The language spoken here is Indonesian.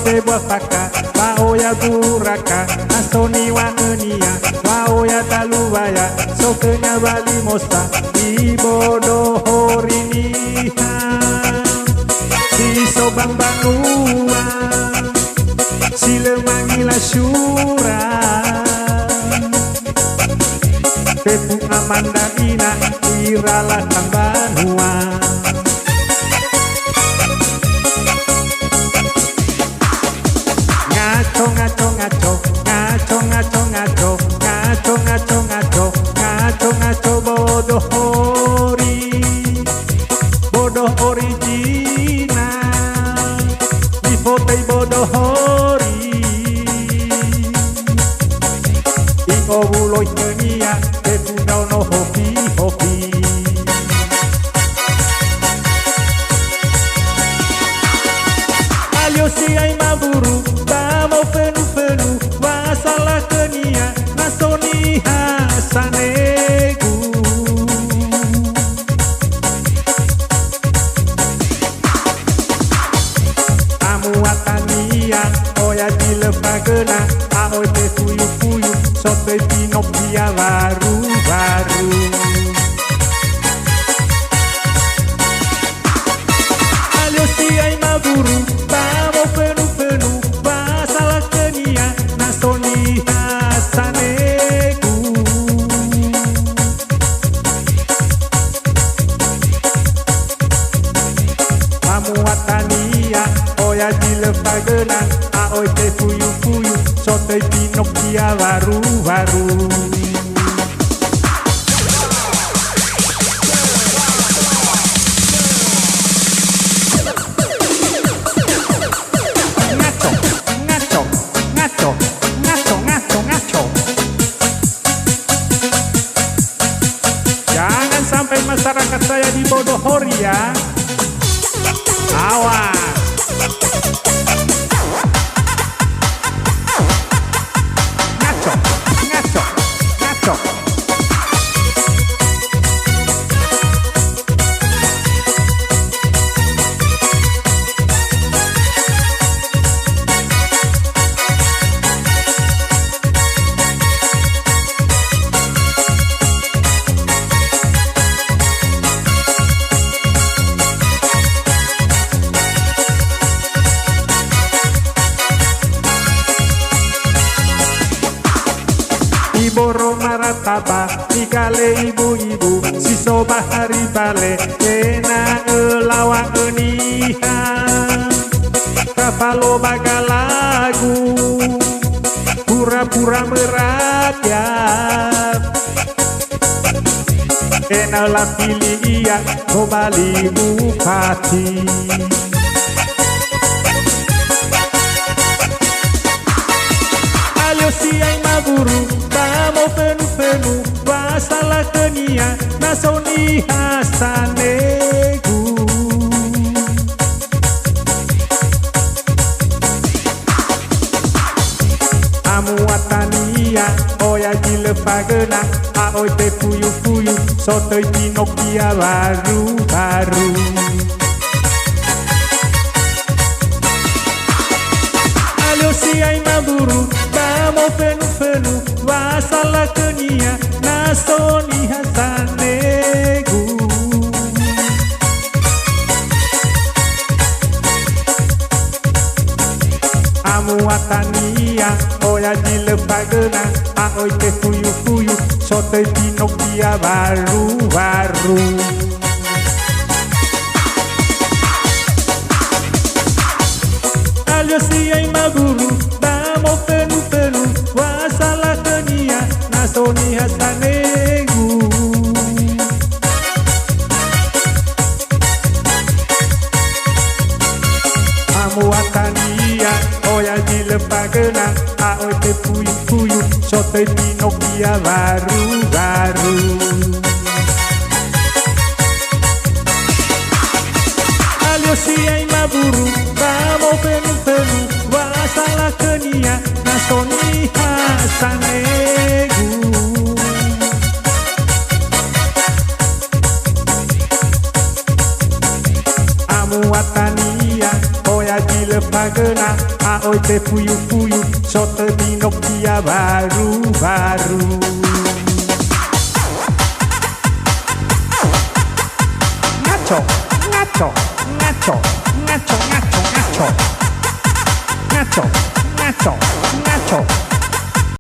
te buafaka Waoya buraka Nasoni wa enia Waoya talubaya Sokenya bali mosta Ibodo horiniha Si sobang banua Si lemangila syura Tepung amanda ina Iralah tambanua Ngaco ngaco ngaco Ngaco ngaco ngaco Ngaco ngaco ngaco Ngaco ngaco bodoh hori Bodoh original Di foto bodoh hori Iko buloy kenia Tepu daun no hoki hoki Alio si ay maburu Bamo fenu Wasala kenia Nasoni hasanegu Amu atania Oya dilepagena Aoi te fuyu Sote pinopia baru Alio si ay maburu Bamo fenu Wasala kenia Nasoni hasanegu Amu atania Oya dilepagena Aoi te fuyu Sote pinopia baru Ngaco Jangan sampai masyarakat saya dibodohori ya Awas Ngaco Iboro marataba Ikale ibu-ibu Si soba hari bale Kena elawa eniha Kapalo bagalagu Pura-pura merakyat Kena la pilih iya Kobali bupati Alio si ay maburu Bamo fenu Wasala kenia Nasoni hasanegu Amu atania Oya dilepagena Aoi te fuyu Sotoy pinopia baru Alio si ay maburu Bamo fenu Wasala kenia Nasoni hasanegu Amu atania Oya dilepagena Aoi te fuyu Sote pinopia baru Alio si ay maburu Bamo fenu Wasala kenia Nasoni hasanegu Amu atania Oya dilepagena Aoi te fuyu Sote pinopia baru Alio si ay maburu Bamo fenu Wasala kenia Nasoni hasanegu Amu atania Oya dilepagena pagena Aoi te puyu-puyu Soto di Nokia baru-baru Ngaco, ngaco, ngaco, ngaco, ngaco, ngaco Ngaco, ngaco, ngaco